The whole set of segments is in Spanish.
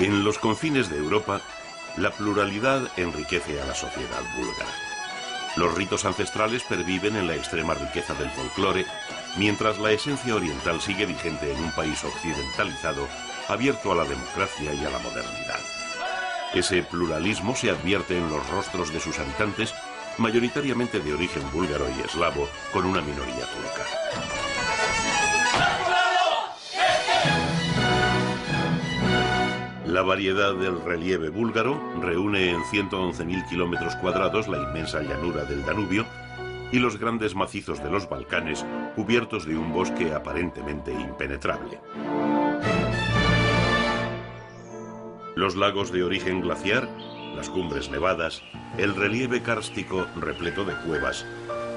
En los confines de Europa, la pluralidad enriquece a la sociedad búlgara. Los ritos ancestrales perviven en la extrema riqueza del folclore, mientras la esencia oriental sigue vigente en un país occidentalizado, abierto a la democracia y a la modernidad. Ese pluralismo se advierte en los rostros de sus habitantes, mayoritariamente de origen búlgaro y eslavo, con una minoría turca. La variedad del relieve búlgaro reúne en 111.000 kilómetros cuadrados la inmensa llanura del Danubio y los grandes macizos de los Balcanes, cubiertos de un bosque aparentemente impenetrable. Los lagos de origen glaciar, las cumbres nevadas, el relieve kárstico repleto de cuevas,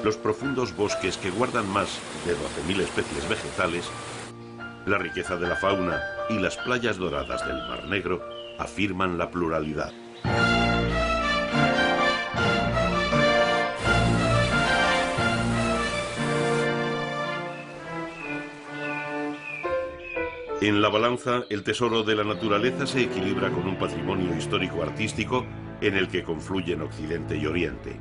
los profundos bosques que guardan más de 12.000 especies vegetales, la riqueza de la fauna y las playas doradas del Mar Negro afirman la pluralidad. En la balanza, el tesoro de la naturaleza se equilibra con un patrimonio histórico-artístico en el que confluyen Occidente y Oriente.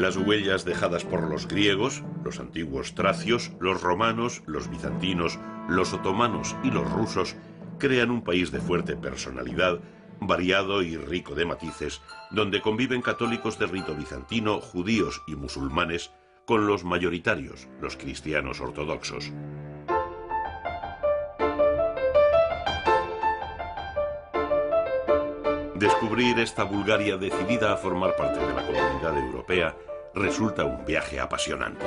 Las huellas dejadas por los griegos, los antiguos tracios, los romanos, los bizantinos, los otomanos y los rusos crean un país de fuerte personalidad, variado y rico de matices, donde conviven católicos de rito bizantino, judíos y musulmanes, con los mayoritarios, los cristianos ortodoxos. Descubrir esta Bulgaria decidida a formar parte de la comunidad europea resulta un viaje apasionante.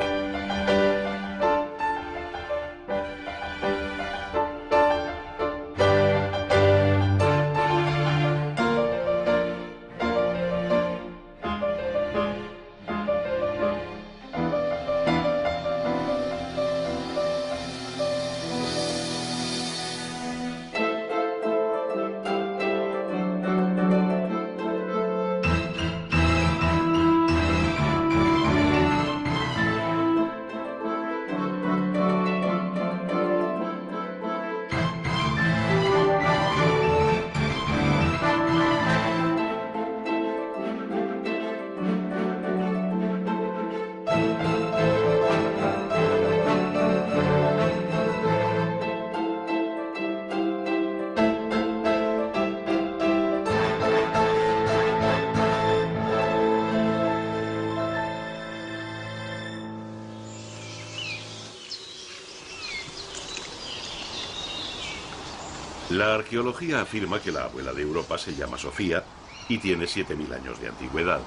La arqueología afirma que la abuela de Europa se llama Sofía y tiene 7.000 años de antigüedad.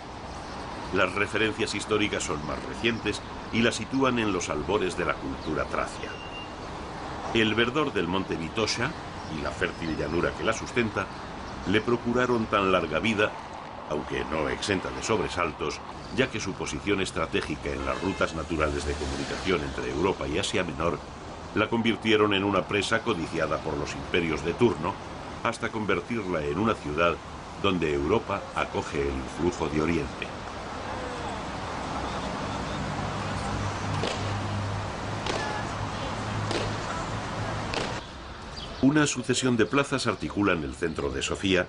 Las referencias históricas son más recientes y la sitúan en los albores de la cultura tracia. El verdor del monte Vitosha y la fértil llanura que la sustenta le procuraron tan larga vida, aunque no exenta de sobresaltos, ya que su posición estratégica en las rutas naturales de comunicación entre Europa y Asia Menor la convirtieron en una presa codiciada por los imperios de turno, hasta convertirla en una ciudad donde Europa acoge el influjo de Oriente. Una sucesión de plazas articulan el centro de Sofía,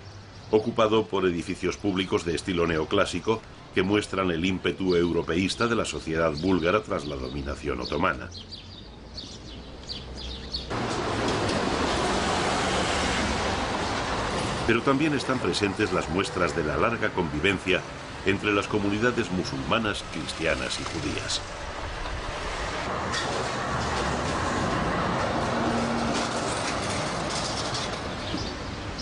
ocupado por edificios públicos de estilo neoclásico que muestran el ímpetu europeísta de la sociedad búlgara tras la dominación otomana. Pero también están presentes las muestras de la larga convivencia entre las comunidades musulmanas, cristianas y judías.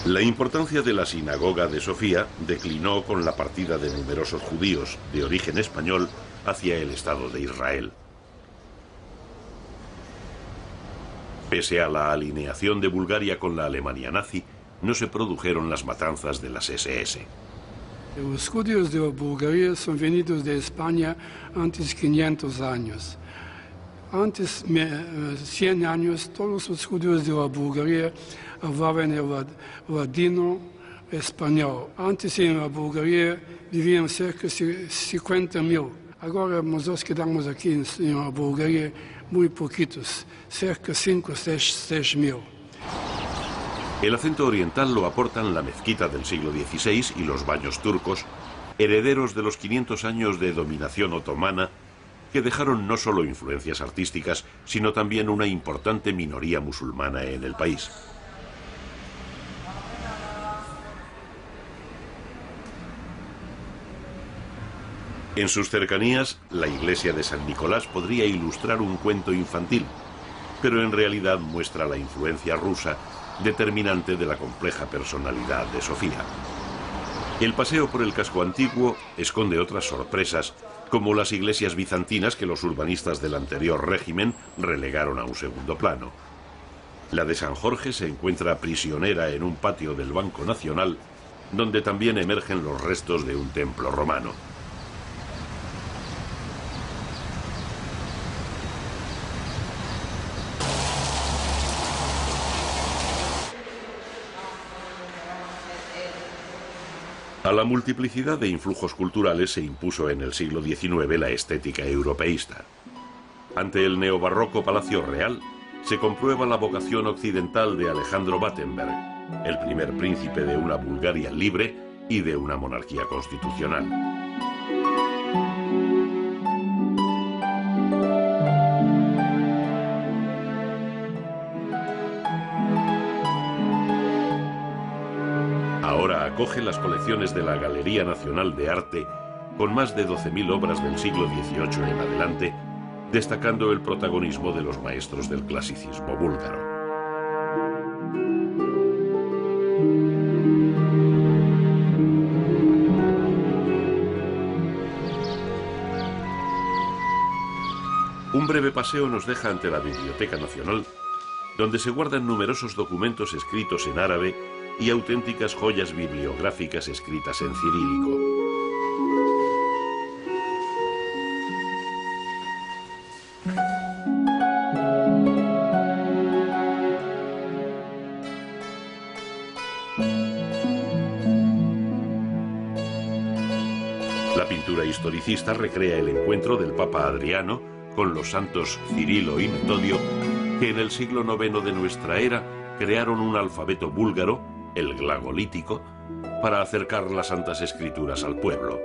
La importancia de la sinagoga de Sofía declinó con la partida de numerosos judíos de origen español hacia el Estado de Israel. Pese a la alineación de Bulgaria con la Alemania nazi, no se produjeron las matanzas de las SS. Los judíos de Bulgaria son venidos de España antes de 500 años. Antes, 100 años, todos los judíos de la Bulgaria hablaban el ladino español. Antes en la Bulgaria vivían cerca de 50.000. Ahora nosotros quedamos aquí en la Bulgaria muy poquitos, cerca de 5 o 6.000. El acento oriental lo aportan la mezquita del siglo XVI y los baños turcos, herederos de los 500 años de dominación otomana, que dejaron no solo influencias artísticas, sino también una importante minoría musulmana en el país. En sus cercanías, la iglesia de San Nicolás podría ilustrar un cuento infantil, pero en realidad muestra la influencia rusa determinante de la compleja personalidad de Sofía. El paseo por el casco antiguo esconde otras sorpresas, como las iglesias bizantinas que los urbanistas del anterior régimen relegaron a un segundo plano. La de San Jorge se encuentra prisionera en un patio del Banco Nacional, donde también emergen los restos de un templo romano. A la multiplicidad de influjos culturales se impuso en el siglo XIX la estética europeísta. Ante el neobarroco Palacio Real se comprueba la vocación occidental de Alejandro Battenberg, el primer príncipe de una Bulgaria libre y de una monarquía constitucional. Ahora acoge las colecciones de la Galería Nacional de Arte, con más de 12.000 obras del siglo XVIII en adelante, destacando el protagonismo de los maestros del clasicismo búlgaro. Un breve paseo nos deja ante la Biblioteca Nacional, donde se guardan numerosos documentos escritos en árabe y auténticas joyas bibliográficas escritas en cirílico. La pintura historicista recrea el encuentro del Papa Adriano con los santos Cirilo y Metodio, que en el siglo IX de nuestra era crearon un alfabeto búlgaro, el glagolítico, para acercar las Santas Escrituras al pueblo.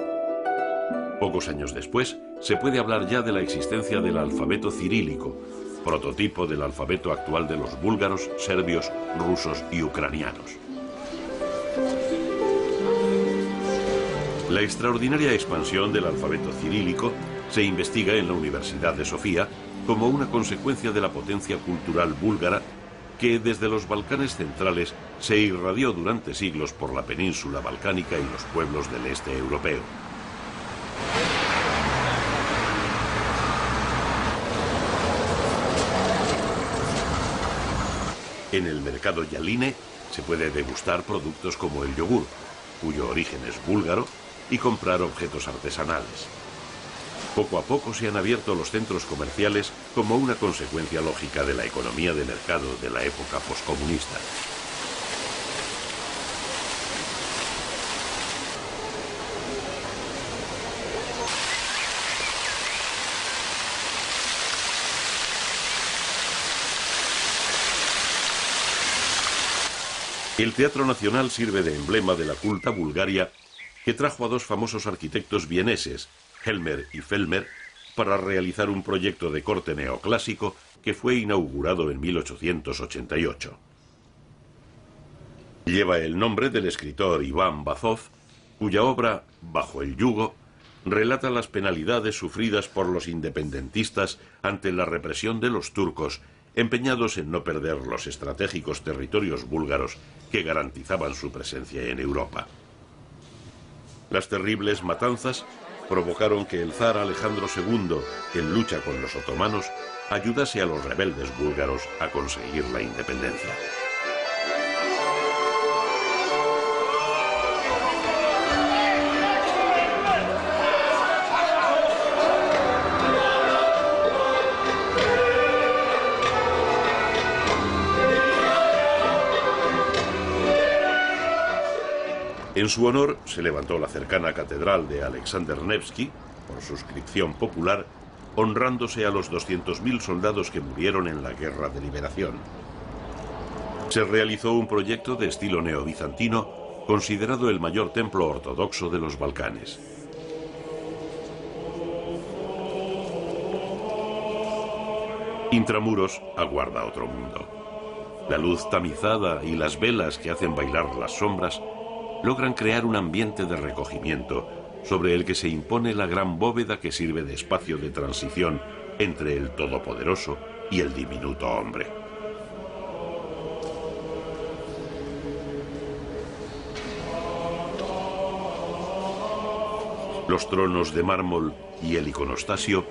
Pocos años después, se puede hablar ya de la existencia del alfabeto cirílico, prototipo del alfabeto actual de los búlgaros, serbios, rusos y ucranianos. La extraordinaria expansión del alfabeto cirílico se investiga en la Universidad de Sofía como una consecuencia de la potencia cultural búlgara que desde los Balcanes centrales se irradió durante siglos por la península balcánica y los pueblos del este europeo. En el mercado Yaline se puede degustar productos como el yogur, cuyo origen es búlgaro, y comprar objetos artesanales. Poco a poco se han abierto los centros comerciales como una consecuencia lógica de la economía de mercado de la época poscomunista. El Teatro Nacional sirve de emblema de la culta Bulgaria, que trajo a dos famosos arquitectos vieneses, Helmer y Fellmer, para realizar un proyecto de corte neoclásico que fue inaugurado en 1888. Lleva el nombre del escritor Iván Bazov, cuya obra, Bajo el yugo, relata las penalidades sufridas por los independentistas ante la represión de los turcos, empeñados en no perder los estratégicos territorios búlgaros que garantizaban su presencia en Europa. Las terribles matanzas provocaron que el zar Alejandro II, en lucha con los otomanos, ayudase a los rebeldes búlgaros a conseguir la independencia. En su honor se levantó la cercana catedral de Alexander Nevsky, por suscripción popular, honrándose a los 200.000 soldados que murieron en la Guerra de Liberación. Se realizó un proyecto de estilo neobizantino, considerado el mayor templo ortodoxo de los Balcanes. Intramuros aguarda otro mundo. La luz tamizada y las velas que hacen bailar las sombras logran crear un ambiente de recogimiento sobre el que se impone la gran bóveda que sirve de espacio de transición entre el Todopoderoso y el diminuto hombre. Los tronos de mármol y el iconostasio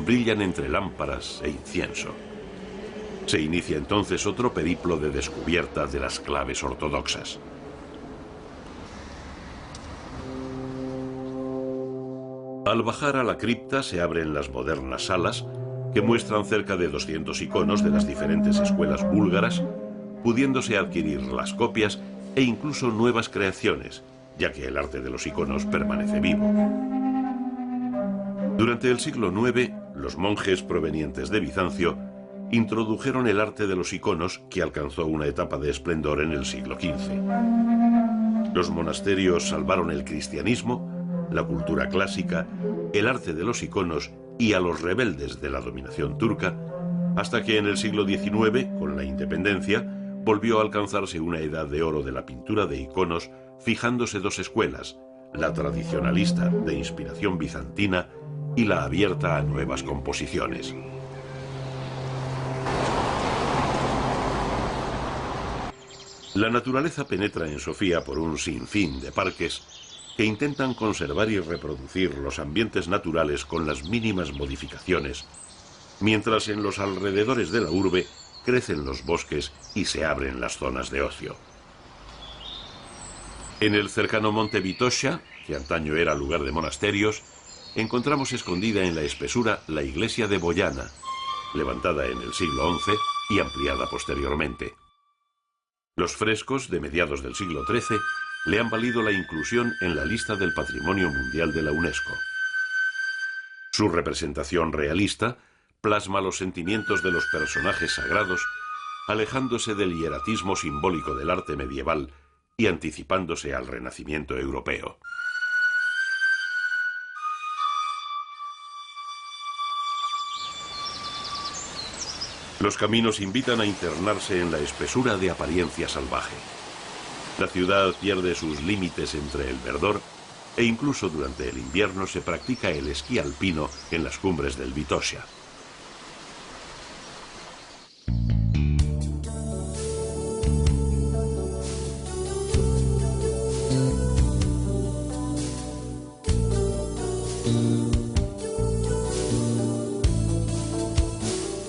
brillan entre lámparas e incienso. Se inicia entonces otro periplo de descubierta de las claves ortodoxas. Al bajar a la cripta se abren las modernas salas que muestran cerca de 200 iconos de las diferentes escuelas búlgaras, pudiéndose adquirir las copias e incluso nuevas creaciones, ya que el arte de los iconos permanece vivo. Durante el siglo IX, los monjes provenientes de Bizancio introdujeron el arte de los iconos, que alcanzó una etapa de esplendor en el siglo XV. Los monasterios salvaron el cristianismo, la cultura clásica, el arte de los iconos y a los rebeldes de la dominación turca, hasta que en el siglo XIX, con la independencia, volvió a alcanzarse una edad de oro de la pintura de iconos, fijándose dos escuelas, la tradicionalista de inspiración bizantina y la abierta a nuevas composiciones. La naturaleza penetra en Sofía por un sinfín de parques que intentan conservar y reproducir los ambientes naturales con las mínimas modificaciones, mientras en los alrededores de la urbe crecen los bosques y se abren las zonas de ocio. En el cercano monte Vitosha, que antaño era lugar de monasterios, encontramos escondida en la espesura la iglesia de Bojana, levantada en el siglo XI y ampliada posteriormente. Los frescos de mediados del siglo XIII le han valido la inclusión en la lista del Patrimonio Mundial de la UNESCO. Su representación realista plasma los sentimientos de los personajes sagrados, alejándose del hieratismo simbólico del arte medieval y anticipándose al Renacimiento europeo. Los caminos invitan a internarse en la espesura de apariencia salvaje. La ciudad pierde sus límites entre el verdor e incluso durante el invierno se practica el esquí alpino en las cumbres del Vitosha.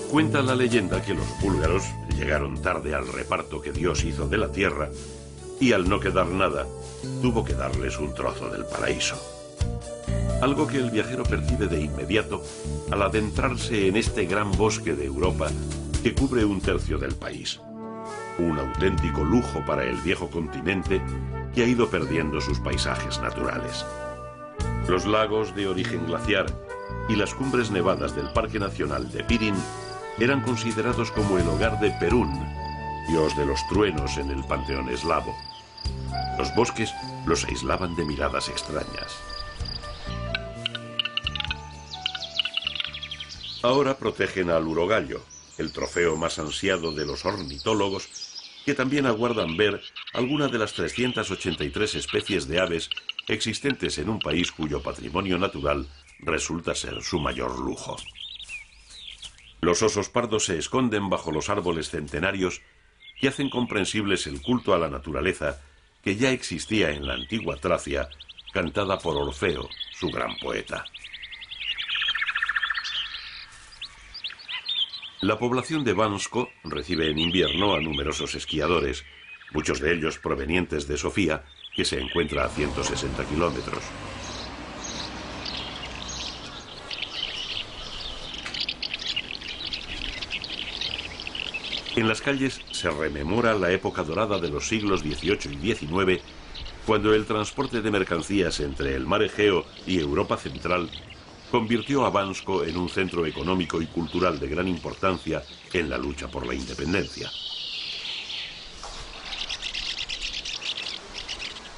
Cuenta la leyenda que los búlgaros llegaron tarde al reparto que Dios hizo de la tierra y al no quedar nada, tuvo que darles un trozo del paraíso. Algo que el viajero percibe de inmediato al adentrarse en este gran bosque de Europa que cubre un tercio del país. Un auténtico lujo para el viejo continente que ha ido perdiendo sus paisajes naturales. Los lagos de origen glaciar y las cumbres nevadas del Parque Nacional de Pirin eran considerados como el hogar de Perún, dios de los truenos en el panteón eslavo. Los bosques los aislaban de miradas extrañas. Ahora protegen al urogallo, el trofeo más ansiado de los ornitólogos, que también aguardan ver alguna de las 383 especies de aves existentes en un país cuyo patrimonio natural resulta ser su mayor lujo. Los osos pardos se esconden bajo los árboles centenarios que hacen comprensibles el culto a la naturaleza que ya existía en la antigua Tracia, cantada por Orfeo, su gran poeta. La población de Bansko recibe en invierno a numerosos esquiadores, muchos de ellos provenientes de Sofía, que se encuentra a 160 kilómetros. En las calles se rememora la época dorada de los siglos XVIII y XIX cuando el transporte de mercancías entre el mar Egeo y Europa Central convirtió a Bansko en un centro económico y cultural de gran importancia en la lucha por la independencia.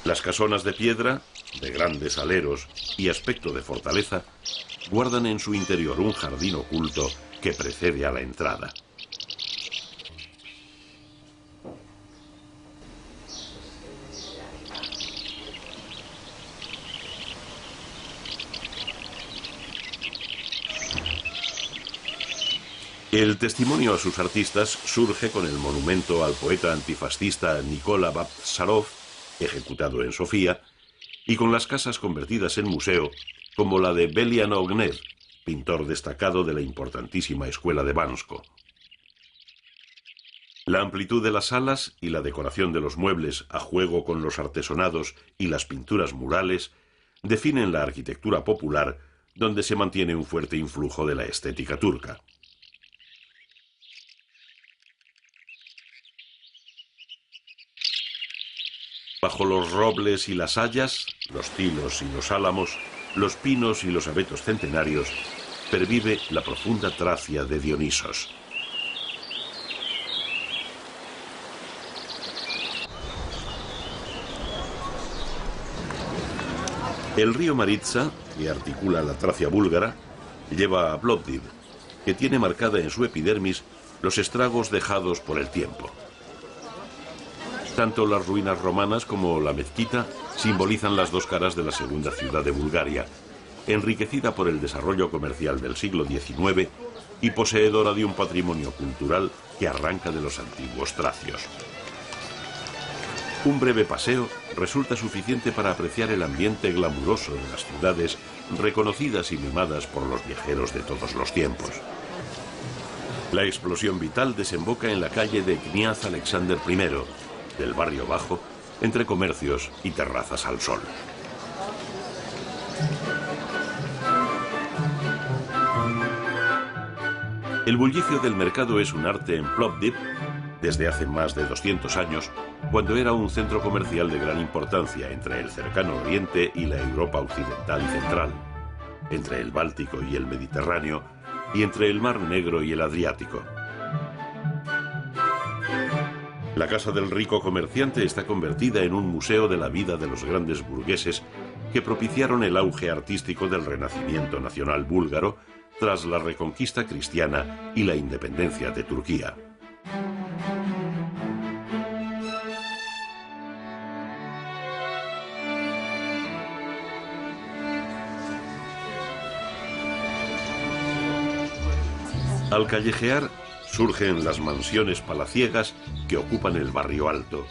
Las casonas de piedra, de grandes aleros y aspecto de fortaleza, guardan en su interior un jardín oculto que precede a la entrada. El testimonio a sus artistas surge con el monumento al poeta antifascista Nikola Vaptsarov, ejecutado en Sofía, y con las casas convertidas en museo, como la de Belian Ognev, pintor destacado de la importantísima escuela de Bansko. La amplitud de las salas y la decoración de los muebles a juego con los artesonados y las pinturas murales definen la arquitectura popular, donde se mantiene un fuerte influjo de la estética turca. Bajo los robles y las hayas, los tilos y los álamos, los pinos y los abetos centenarios, pervive la profunda Tracia de Dionisos. El río Maritsa, que articula la Tracia búlgara, lleva a Plovdiv, que tiene marcada en su epidermis los estragos dejados por el tiempo. Tanto las ruinas romanas como la mezquita simbolizan las dos caras de la segunda ciudad de Bulgaria, enriquecida por el desarrollo comercial del siglo XIX y poseedora de un patrimonio cultural que arranca de los antiguos tracios. Un breve paseo resulta suficiente para apreciar el ambiente glamuroso de las ciudades reconocidas y mimadas por los viajeros de todos los tiempos. La explosión vital desemboca en la calle de Kniaz Alexander I, del barrio bajo, entre comercios y terrazas al sol. El bullicio del mercado es un arte en Plovdiv desde hace más de 200 años, cuando era un centro comercial de gran importancia entre el cercano Oriente y la Europa occidental y central, entre el Báltico y el Mediterráneo, y entre el Mar Negro y el Adriático. La casa del rico comerciante está convertida en un museo de la vida de los grandes burgueses que propiciaron el auge artístico del renacimiento nacional búlgaro tras la reconquista cristiana y la independencia de Turquía. Al callejear, surgen las mansiones palaciegas que ocupan el barrio alto,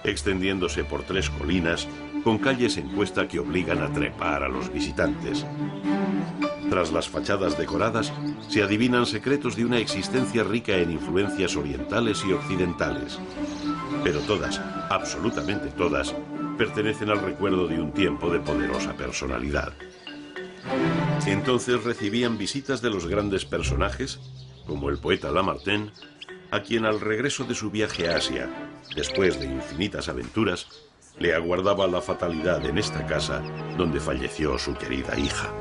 extendiéndose por 3 colinas con calles en cuesta que obligan a trepar a los visitantes. Tras las fachadas decoradas se adivinan secretos de una existencia rica en influencias orientales y occidentales. Pero todas, absolutamente todas, pertenecen al recuerdo de un tiempo de poderosa personalidad. Entonces recibían visitas de los grandes personajes, como el poeta Lamartine, a quien al regreso de su viaje a Asia, después de infinitas aventuras, le aguardaba la fatalidad en esta casa donde falleció su querida hija.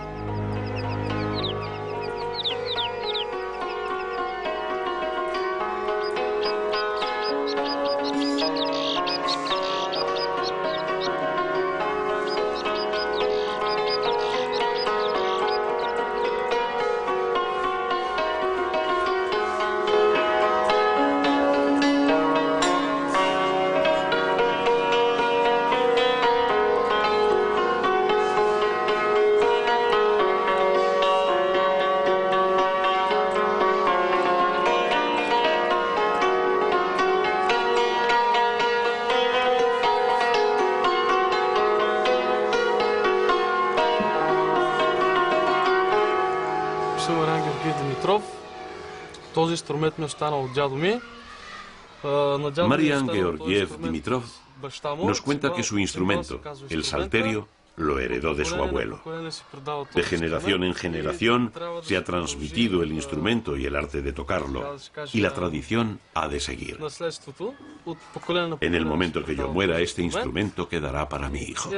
Marian Georgiev Dimitrov nos cuenta que su instrumento, el salterio, lo heredó de su abuelo. De generación en generación se ha transmitido el instrumento y el arte de tocarlo, y la tradición ha de seguir. En el momento que yo muera, este instrumento quedará para mi hijo.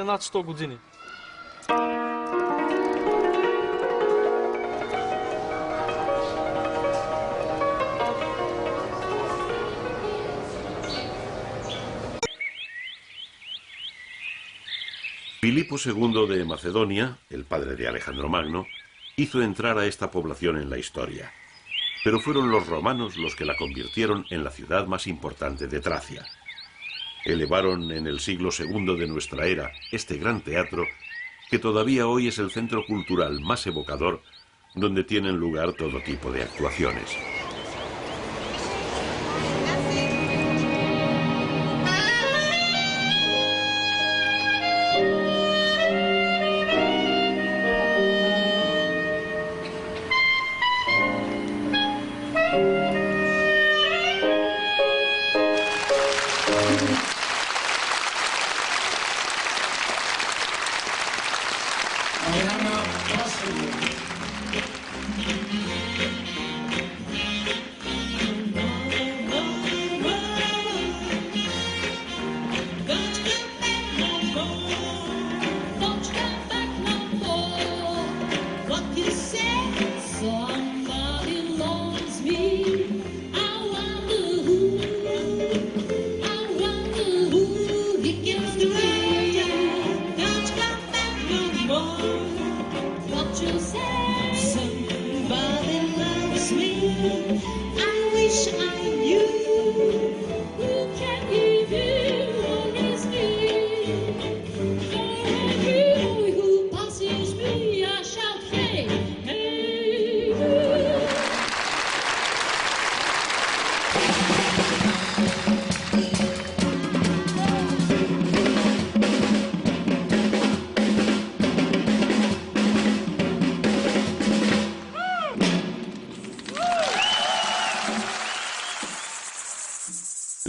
Filipo II de Macedonia, el padre de Alejandro Magno, hizo entrar a esta población en la historia. Pero fueron los romanos los que la convirtieron en la ciudad más importante de Tracia. Elevaron en el siglo II de nuestra era este gran teatro, que todavía hoy es el centro cultural más evocador, donde tienen lugar todo tipo de actuaciones.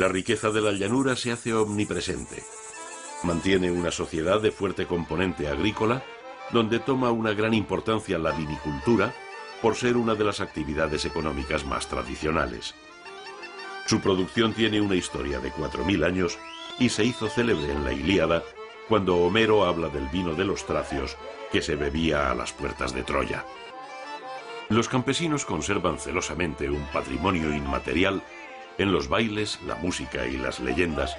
La riqueza de la llanura se hace omnipresente. Mantiene una sociedad de fuerte componente agrícola, donde toma una gran importancia la vinicultura, por ser una de las actividades económicas más tradicionales. Su producción tiene una historia de 4000 años y se hizo célebre en la Ilíada, cuando Homero habla del vino de los tracios que se bebía a las puertas de Troya. Los campesinos conservan celosamente un patrimonio inmaterial en los bailes, la música y las leyendas,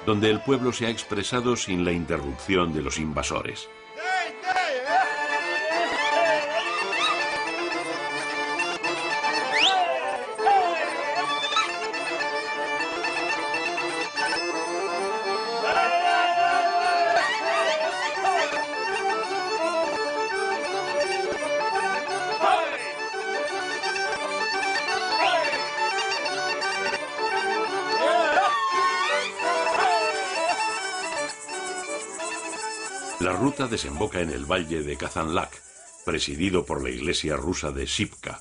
donde el pueblo se ha expresado sin la interrupción de los invasores. La ruta desemboca en el valle de Kazanlak, presidido por la iglesia rusa de Shipka.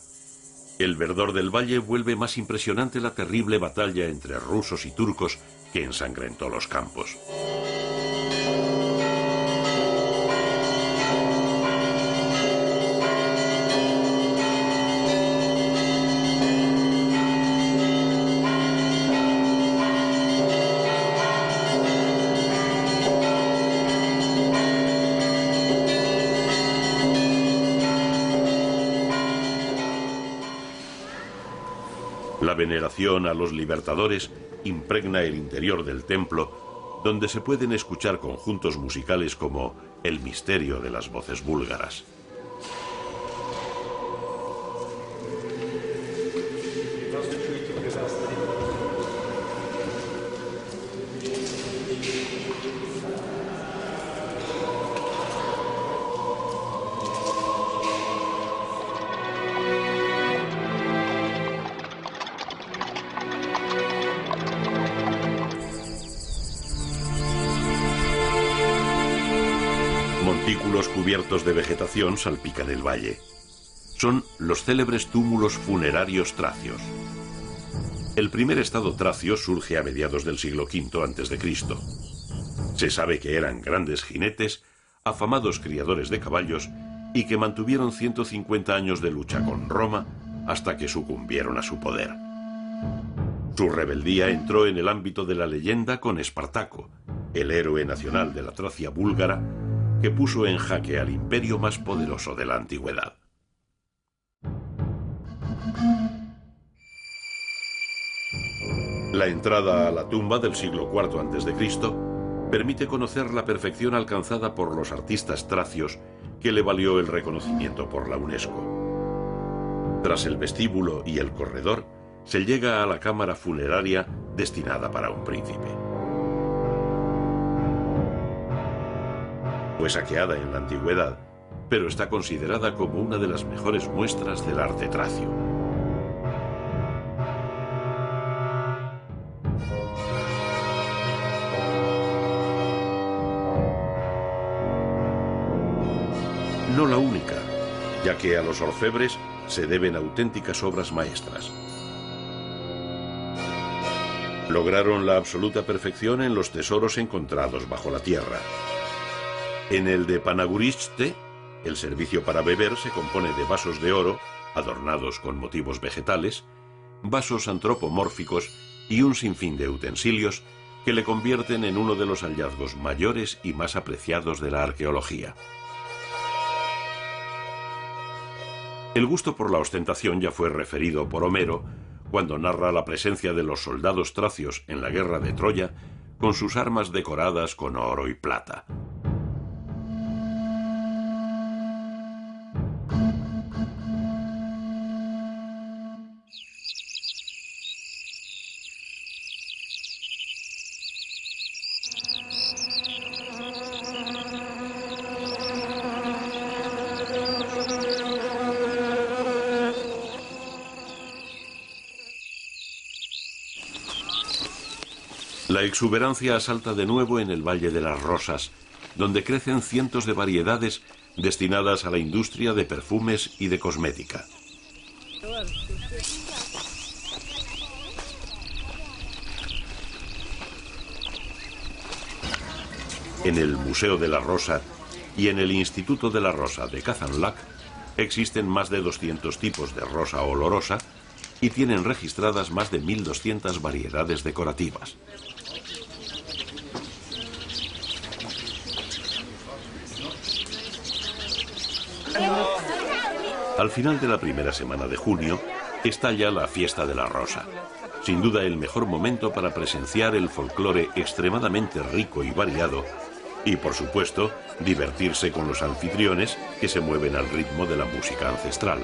El verdor del valle vuelve más impresionante la terrible batalla entre rusos y turcos que ensangrentó los campos. La veneración a los libertadores impregna el interior del templo, donde se pueden escuchar conjuntos musicales como El misterio de las voces búlgaras. Montículos cubiertos de vegetación salpican el valle. Son los célebres túmulos funerarios tracios. El primer estado tracio surge a mediados del siglo V a.C. Se sabe que eran grandes jinetes, afamados criadores de caballos y que mantuvieron 150 años de lucha con Roma hasta que sucumbieron a su poder. Su rebeldía entró en el ámbito de la leyenda con Espartaco, el héroe nacional de la Tracia búlgara, que puso en jaque al imperio más poderoso de la antigüedad. La entrada a la tumba del siglo IV a.C. permite conocer la perfección alcanzada por los artistas tracios que le valió el reconocimiento por la UNESCO. Tras el vestíbulo y el corredor, se llega a la cámara funeraria destinada para un príncipe. Fue saqueada en la antigüedad, pero está considerada como una de las mejores muestras del arte tracio. No la única, ya que a los orfebres se deben auténticas obras maestras. Lograron la absoluta perfección en los tesoros encontrados bajo la tierra. En el de Panaguriste, el servicio para beber se compone de vasos de oro, adornados con motivos vegetales, vasos antropomórficos y un sinfín de utensilios que le convierten en uno de los hallazgos mayores y más apreciados de la arqueología. El gusto por la ostentación ya fue referido por Homero cuando narra la presencia de los soldados tracios en la guerra de Troya con sus armas decoradas con oro y plata. La exuberancia asalta de nuevo en el Valle de las Rosas, donde crecen cientos de variedades destinadas a la industria de perfumes y de cosmética. En el Museo de la Rosa y en el Instituto de la Rosa de Kazanlak existen más de 200 tipos de rosa olorosa y tienen registradas más de 1.200 variedades decorativas. Al final de la primera semana de junio, estalla la Fiesta de la Rosa. Sin duda el mejor momento para presenciar el folclore extremadamente rico y variado y, por supuesto, divertirse con los anfitriones que se mueven al ritmo de la música ancestral.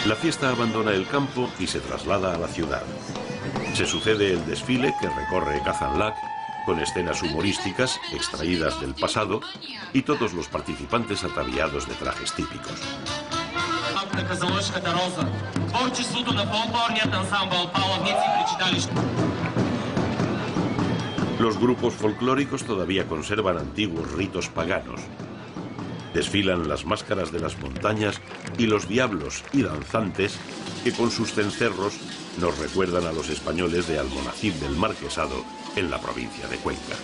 La fiesta abandona el campo y se traslada a la ciudad. Se sucede el desfile que recorre Kazanlak con escenas humorísticas extraídas del pasado y todos los participantes ataviados de trajes típicos. Los grupos folclóricos todavía conservan antiguos ritos paganos. Desfilan las máscaras de las montañas y los diablos y danzantes que con sus cencerros nos recuerdan a los españoles de Almonacid del Marquesado en la provincia de Cuenca.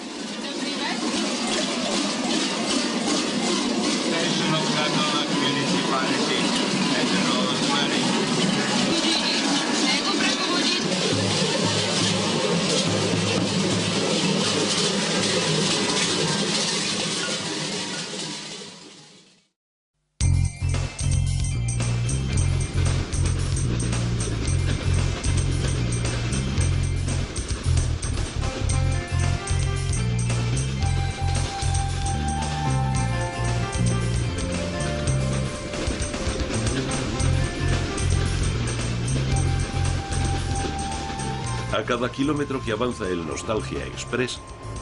A cada kilómetro que avanza el Nostalgia Express,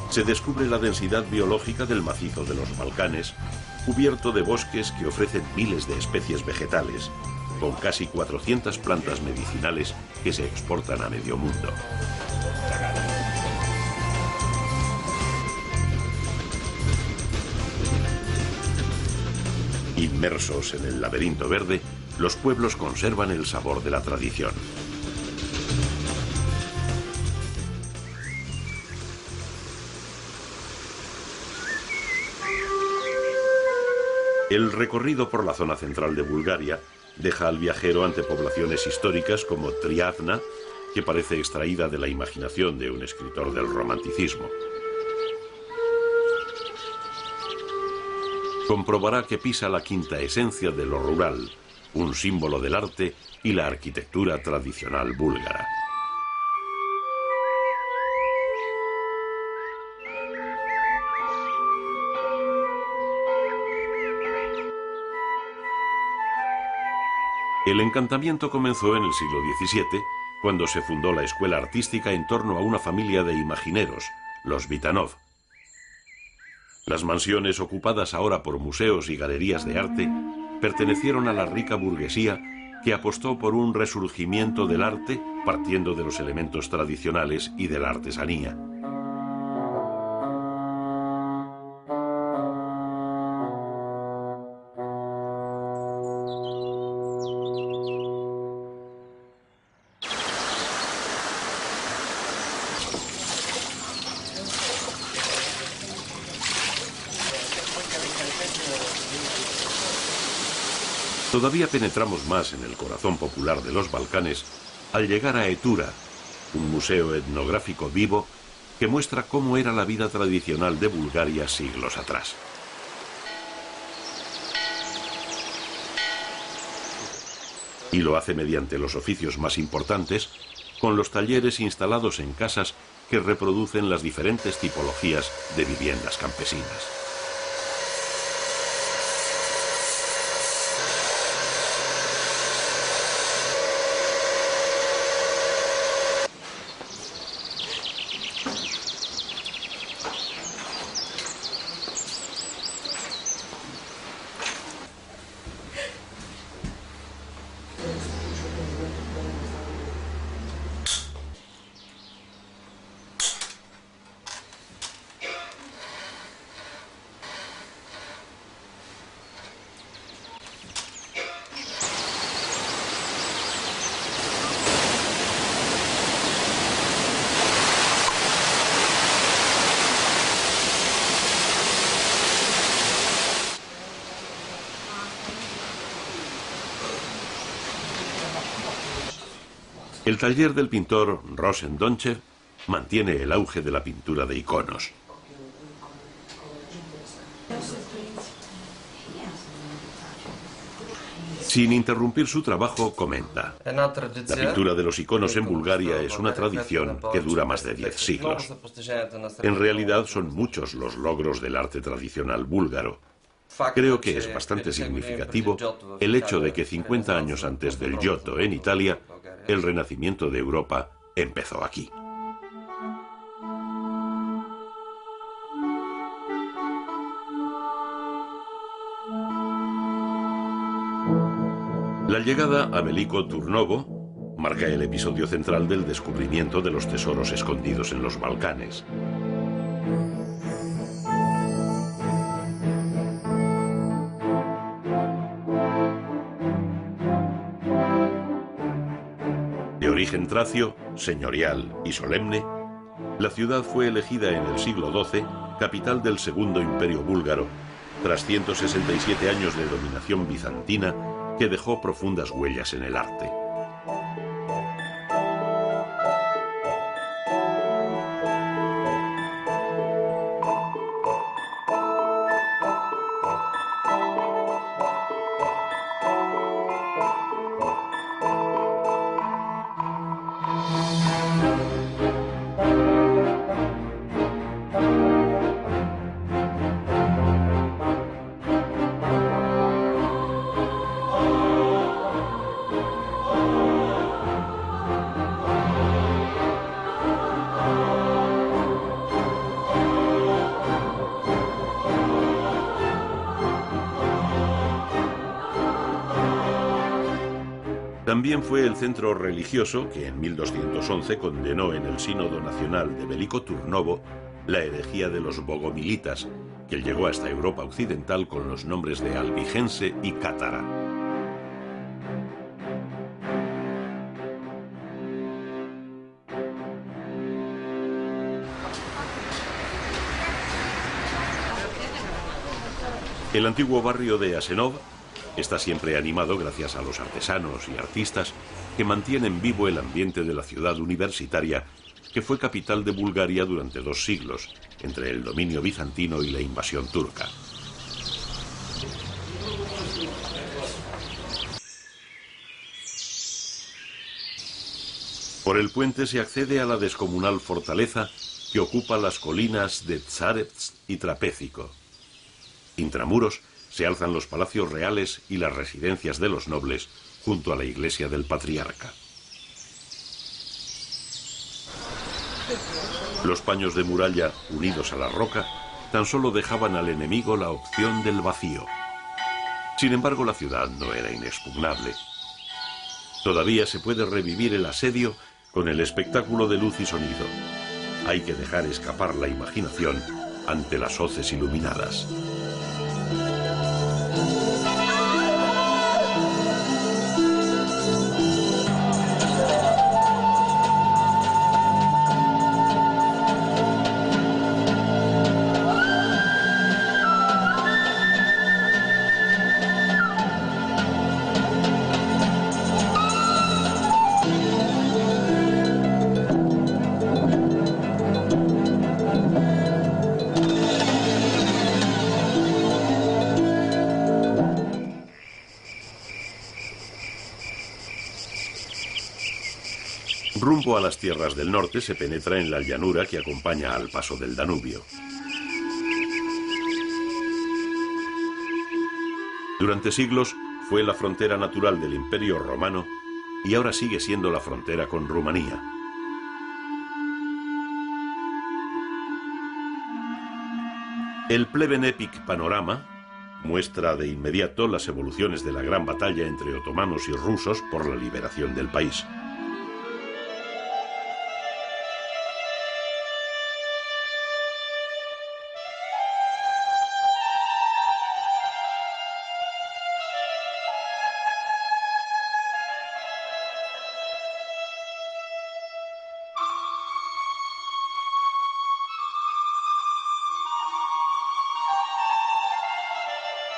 se descubre la densidad biológica del macizo de los Balcanes, cubierto de bosques que ofrecen miles de especies vegetales, con casi 400 plantas medicinales que se exportan a medio mundo. Inmersos en el laberinto verde, los pueblos conservan el sabor de la tradición. El recorrido por la zona central de Bulgaria deja al viajero ante poblaciones históricas como Triadna, que parece extraída de la imaginación de un escritor del romanticismo. Comprobará que pisa la quinta esencia de lo rural, un símbolo del arte y la arquitectura tradicional búlgara. El encantamiento comenzó en el siglo XVII, cuando se fundó la escuela artística en torno a una familia de imagineros, los Vitanov. Las mansiones ocupadas ahora por museos y galerías de arte pertenecieron a la rica burguesía que apostó por un resurgimiento del arte partiendo de los elementos tradicionales y de la artesanía. Todavía penetramos más en el corazón popular de los Balcanes al llegar a Etura, un museo etnográfico vivo que muestra cómo era la vida tradicional de Bulgaria siglos atrás. Y lo hace mediante los oficios más importantes, con los talleres instalados en casas que reproducen las diferentes tipologías de viviendas campesinas. El taller del pintor Rosen Donchev mantiene el auge de la pintura de iconos. Sin interrumpir su trabajo, comenta: la pintura de los iconos en Bulgaria es una tradición que dura más de 10 siglos. En realidad son muchos los logros del arte tradicional búlgaro. Creo que es bastante significativo el hecho de que 50 años antes del Giotto en Italia, el renacimiento de Europa empezó aquí. La llegada a Veliko Turnovo marca el episodio central del descubrimiento de los tesoros escondidos en los Balcanes. De origen tracio, señorial y solemne, la ciudad fue elegida en el siglo XII capital del Segundo Imperio Búlgaro, tras 167 años de dominación bizantina que dejó profundas huellas en el arte. También fue el centro religioso que en 1211 condenó en el Sínodo Nacional de Veliko Turnovo la herejía de los bogomilitas, que llegó hasta Europa occidental con los nombres de albigense y cátara. El antiguo barrio de Asenov está siempre animado gracias a los artesanos y artistas que mantienen vivo el ambiente de la ciudad universitaria que fue capital de Bulgaria durante 2 siglos, entre el dominio bizantino y la invasión turca. Por el puente se accede a la descomunal fortaleza que ocupa las colinas de Tsarevsk y Trapézico. Intramuros se alzan los palacios reales y las residencias de los nobles junto a la iglesia del patriarca. Los paños de muralla, unidos a la roca, tan solo dejaban al enemigo la opción del vacío. Sin embargo, la ciudad no era inexpugnable. Todavía se puede revivir el asedio con el espectáculo de luz y sonido. Hay que dejar escapar la imaginación ante las hoces iluminadas. Rumbo a las tierras del norte se penetra en la llanura que acompaña al paso del Danubio. Durante siglos fue la frontera natural del Imperio Romano y ahora sigue siendo la frontera con Rumanía. El Pleven Epic Panorama muestra de inmediato las evoluciones de la gran batalla entre otomanos y rusos por la liberación del país.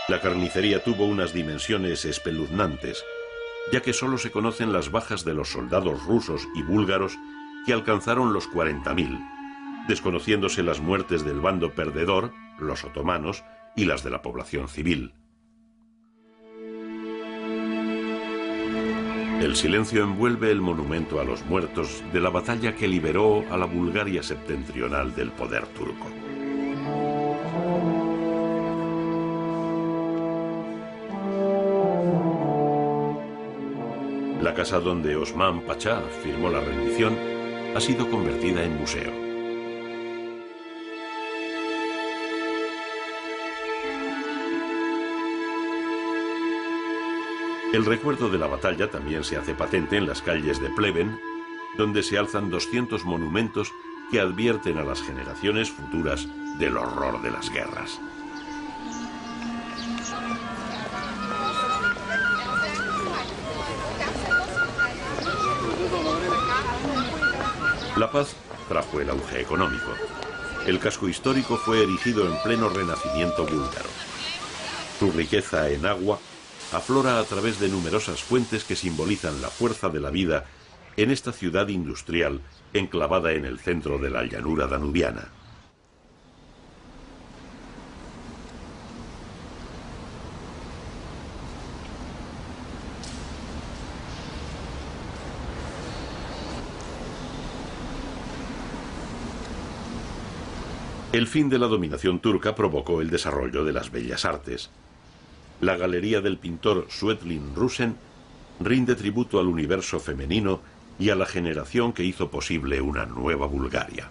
La carnicería tuvo unas dimensiones espeluznantes, ya que solo se conocen las bajas de los soldados rusos y búlgaros que alcanzaron los 40.000, desconociéndose las muertes del bando perdedor, los otomanos, y las de la población civil. El silencio envuelve el monumento a los muertos de la batalla que liberó a la Bulgaria septentrional del poder turco. La casa donde Osman Pachá firmó la rendición ha sido convertida en museo. El recuerdo de la batalla también se hace patente en las calles de Pleven, donde se alzan 200 monumentos que advierten a las generaciones futuras del horror de las guerras. La paz trajo el auge económico. El casco histórico fue erigido en pleno renacimiento búlgaro. Su riqueza en agua aflora a través de numerosas fuentes que simbolizan la fuerza de la vida en esta ciudad industrial enclavada en el centro de la llanura danubiana. El fin de la dominación turca provocó el desarrollo de las bellas artes. La galería del pintor Suetlin Rusen rinde tributo al universo femenino y a la generación que hizo posible una nueva Bulgaria.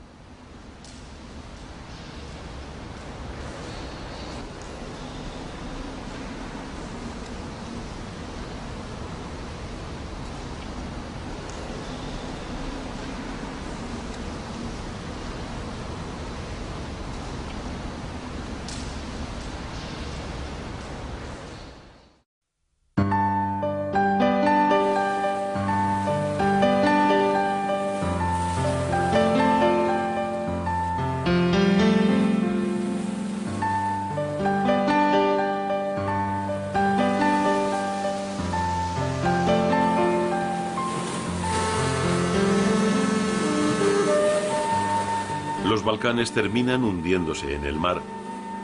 Los Balcanes terminan hundiéndose en el mar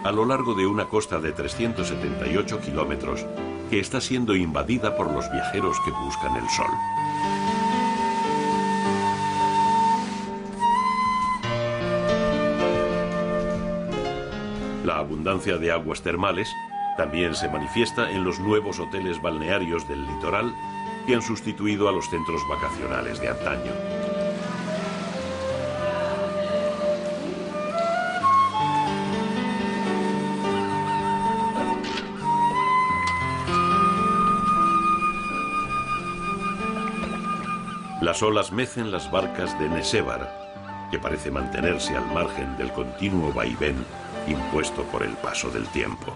a lo largo de una costa de 378 kilómetros que está siendo invadida por los viajeros que buscan el sol. La abundancia de aguas termales también se manifiesta en los nuevos hoteles balnearios del litoral que han sustituido a los centros vacacionales de antaño. Las olas mecen las barcas de Nesevar, que parece mantenerse al margen del continuo vaivén impuesto por el paso del tiempo.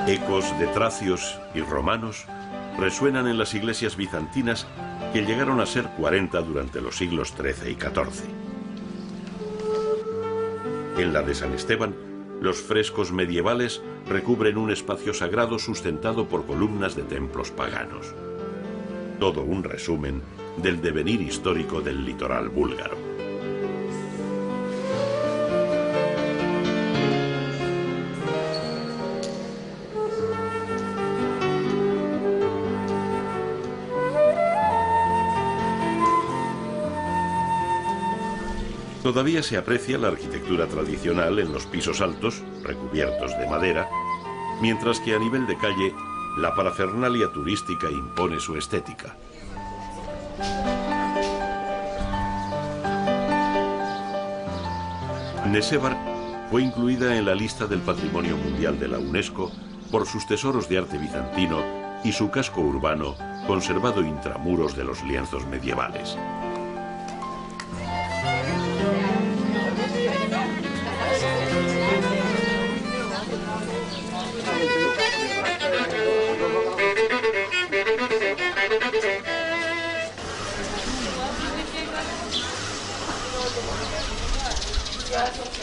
Ecos de tracios y romanos resuenan en las iglesias bizantinas que llegaron a ser 40 durante los siglos XIII y XIV. En la de San Esteban, los frescos medievales recubren un espacio sagrado sustentado por columnas de templos paganos. Todo un resumen del devenir histórico del litoral búlgaro. Todavía se aprecia la arquitectura tradicional en los pisos altos, recubiertos de madera, mientras que a nivel de calle, la parafernalia turística impone su estética. Nesevar fue incluida en la lista del Patrimonio Mundial de la UNESCO por sus tesoros de arte bizantino y su casco urbano conservado intramuros de los lienzos medievales.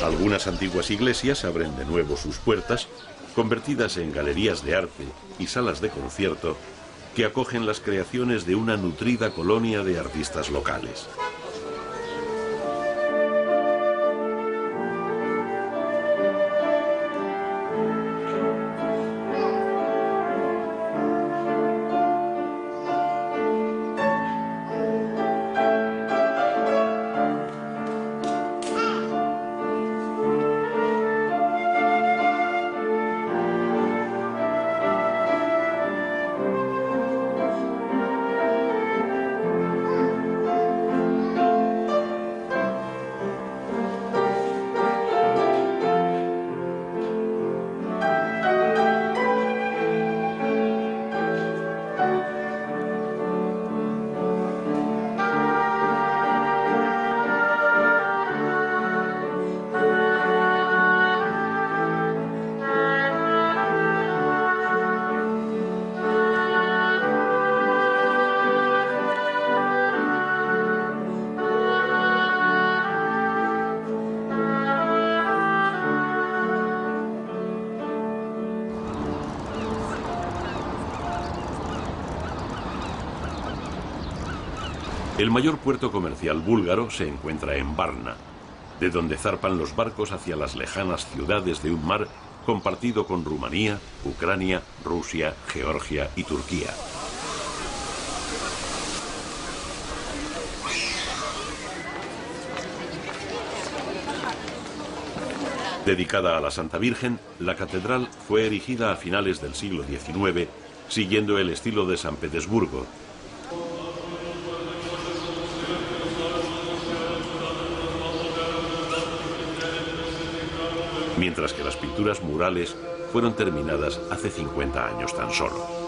Algunas antiguas iglesias abren de nuevo sus puertas, convertidas en galerías de arte y salas de concierto que acogen las creaciones de una nutrida colonia de artistas locales. El mayor puerto comercial búlgaro se encuentra en Varna, de donde zarpan los barcos hacia las lejanas ciudades de un mar compartido con Rumanía, Ucrania, Rusia, Georgia y Turquía. Dedicada a la Santa Virgen, la catedral fue erigida a finales del siglo XIX, siguiendo el estilo de San Petersburgo. Mientras que las pinturas murales fueron terminadas hace 50 años tan solo.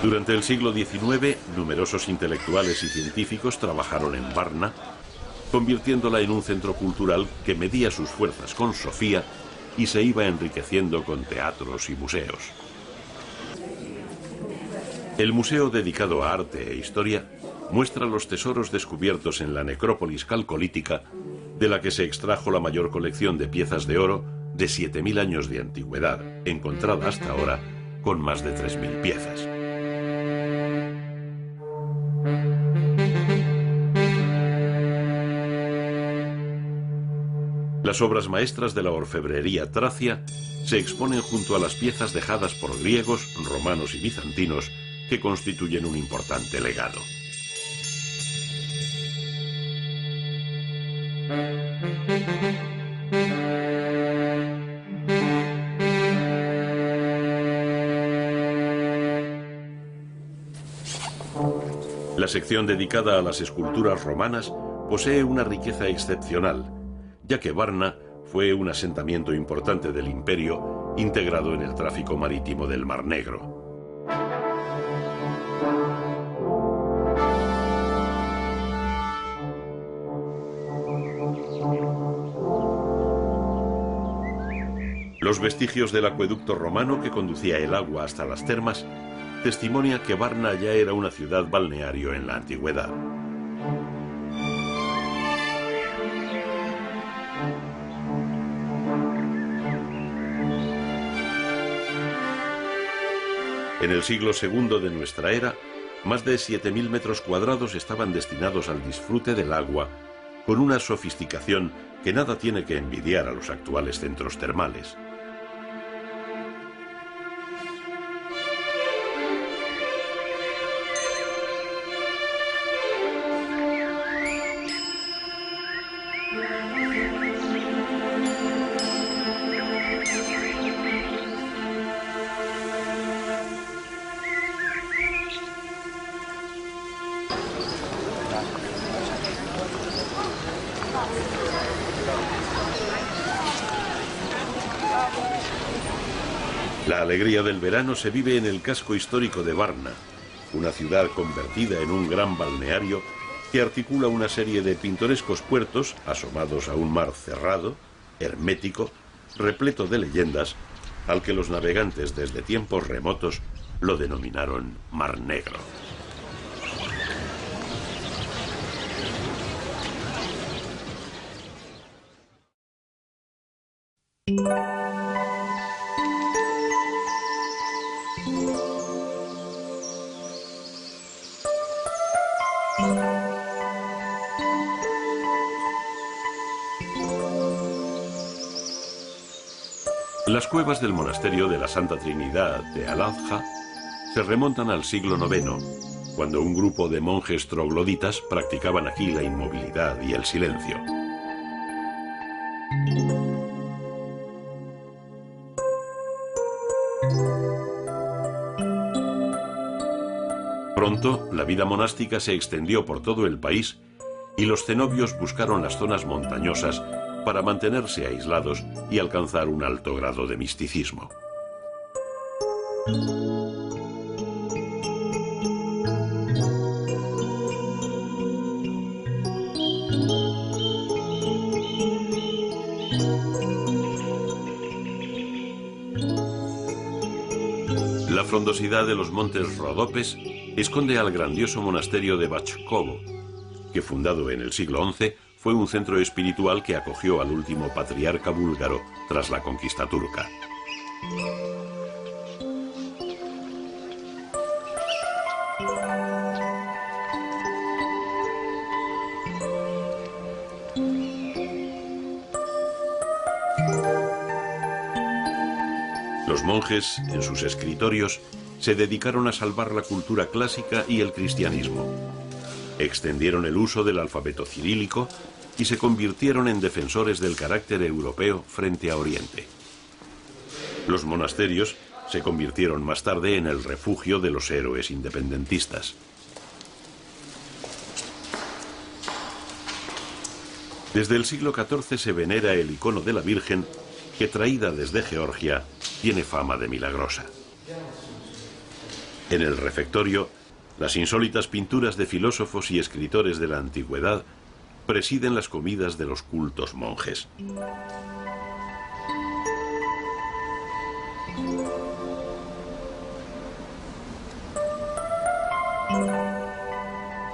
Durante el siglo XIX, numerosos intelectuales y científicos trabajaron en Varna, convirtiéndola en un centro cultural que medía sus fuerzas con Sofía y se iba enriqueciendo con teatros y museos. El museo dedicado a arte e historia muestra los tesoros descubiertos en la necrópolis calcolítica, de la que se extrajo la mayor colección de piezas de oro de 7000 años de antigüedad, encontrada hasta ahora, con más de 3000 piezas. Las obras maestras de la orfebrería tracia se exponen junto a las piezas dejadas por griegos, romanos y bizantinos que constituyen un importante legado. La sección dedicada a las esculturas romanas posee una riqueza excepcional, ya que Varna fue un asentamiento importante del imperio integrado en el tráfico marítimo del Mar Negro. Los vestigios del acueducto romano que conducía el agua hasta las termas testimonia que Varna ya era una ciudad balneario en la antigüedad. En el siglo II de nuestra era, más de 7000 metros cuadrados estaban destinados al disfrute del agua, con una sofisticación que nada tiene que envidiar a los actuales centros termales. La alegría del verano se vive en el casco histórico de Varna, una ciudad convertida en un gran balneario que articula una serie de pintorescos puertos asomados a un mar cerrado, hermético, repleto de leyendas, al que los navegantes desde tiempos remotos lo denominaron Mar Negro. Las cuevas del monasterio de la Santa Trinidad de Al-Adha se remontan al siglo IX, cuando un grupo de monjes trogloditas practicaban aquí la inmovilidad y el silencio. Pronto, la vida monástica se extendió por todo el país y los cenobios buscaron las zonas montañosas para mantenerse aislados y alcanzar un alto grado de misticismo. La frondosidad de los montes Rodopes esconde al grandioso monasterio de Bachkovo, que fundado en el siglo XI fue un centro espiritual que acogió al último patriarca búlgaro tras la conquista turca. Los monjes, en sus escritorios, se dedicaron a salvar la cultura clásica y el cristianismo. Extendieron el uso del alfabeto cirílico y se convirtieron en defensores del carácter europeo frente a Oriente. Los monasterios se convirtieron más tarde en el refugio de los héroes independentistas. Desde el siglo XIV se venera el icono de la Virgen, que traída desde Georgia tiene fama de milagrosa. En el refectorio, las insólitas pinturas de filósofos y escritores de la antigüedad presiden las comidas de los cultos monjes.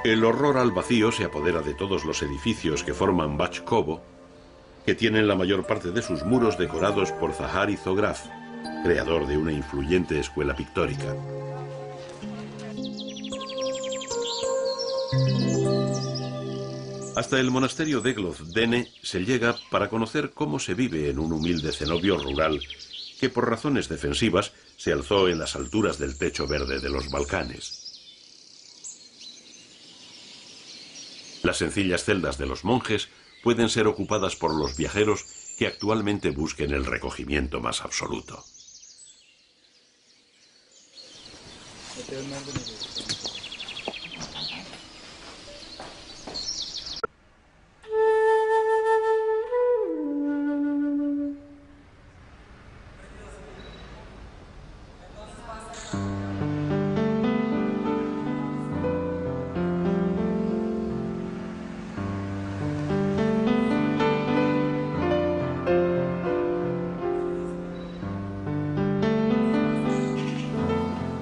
El horror al vacío se apodera de todos los edificios que forman Bachkovo, que tienen la mayor parte de sus muros decorados por Zahari Zograf, creador de una influyente escuela pictórica. Hasta el monasterio de Glozdene se llega para conocer cómo se vive en un humilde cenobio rural que por razones defensivas se alzó en las alturas del techo verde de los Balcanes. Las sencillas celdas de los monjes pueden ser ocupadas por los viajeros que actualmente busquen el recogimiento más absoluto.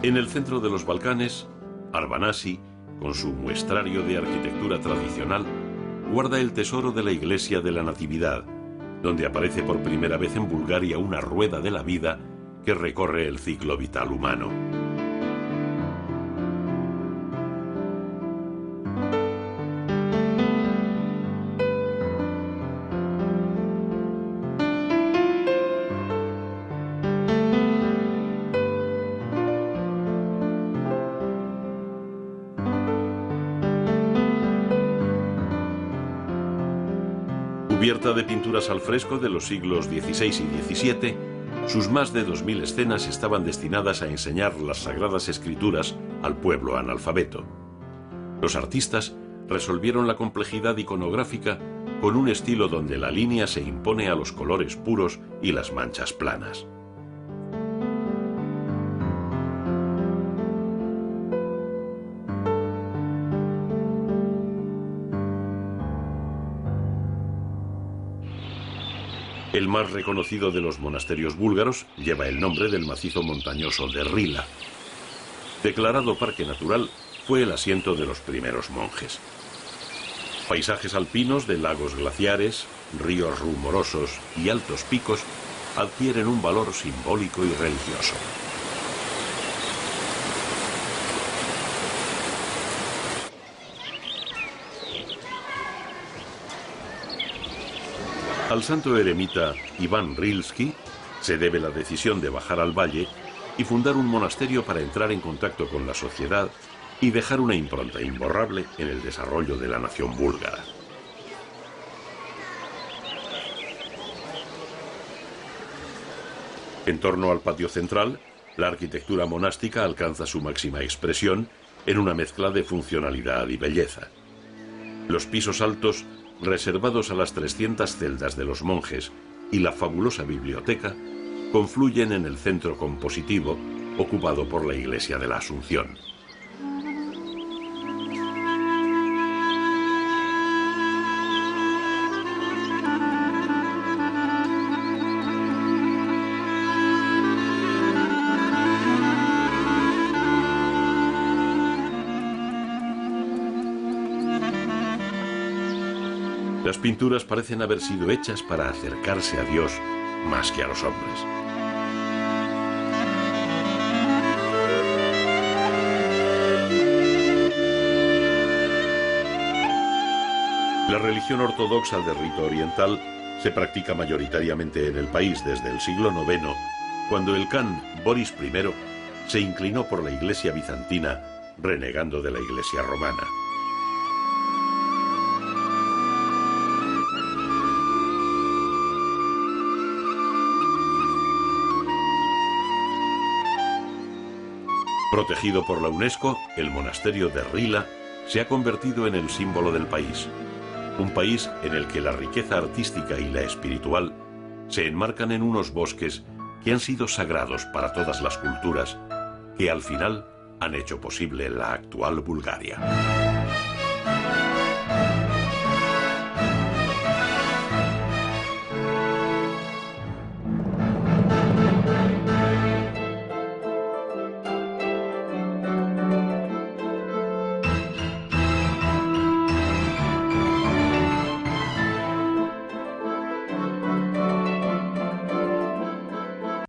En el centro de los Balcanes, Arvanasi, con su muestrario de arquitectura tradicional, guarda el tesoro de la iglesia de la Natividad, donde aparece por primera vez en Bulgaria una rueda de la vida que recorre el ciclo vital humano. Cubierta de pinturas al fresco de los siglos XVI y XVII, sus más de 2000 escenas estaban destinadas a enseñar las sagradas escrituras al pueblo analfabeto. Los artistas resolvieron la complejidad iconográfica con un estilo donde la línea se impone a los colores puros y las manchas planas. El más reconocido de los monasterios búlgaros lleva el nombre del macizo montañoso de Rila. Declarado parque natural, fue el asiento de los primeros monjes. Paisajes alpinos de lagos glaciares, ríos rumorosos y altos picos adquieren un valor simbólico y religioso. Al santo eremita Iván Rilski se debe la decisión de bajar al valle y fundar un monasterio para entrar en contacto con la sociedad y dejar una impronta imborrable en el desarrollo de la nación búlgara. En torno al patio central, la arquitectura monástica alcanza su máxima expresión en una mezcla de funcionalidad y belleza. Los pisos altos, reservados a las 300 celdas de los monjes, y la fabulosa biblioteca confluyen en el centro compositivo ocupado por la iglesia de la Asunción. Las pinturas parecen haber sido hechas para acercarse a Dios más que a los hombres. La religión ortodoxa de rito oriental se practica mayoritariamente en el país desde el siglo IX, cuando el kan Boris I se inclinó por la iglesia bizantina, renegando de la iglesia romana. Protegido por la UNESCO, el monasterio de Rila se ha convertido en el símbolo del país. Un país en el que la riqueza artística y la espiritual se enmarcan en unos bosques que han sido sagrados para todas las culturas, que al final han hecho posible la actual Bulgaria.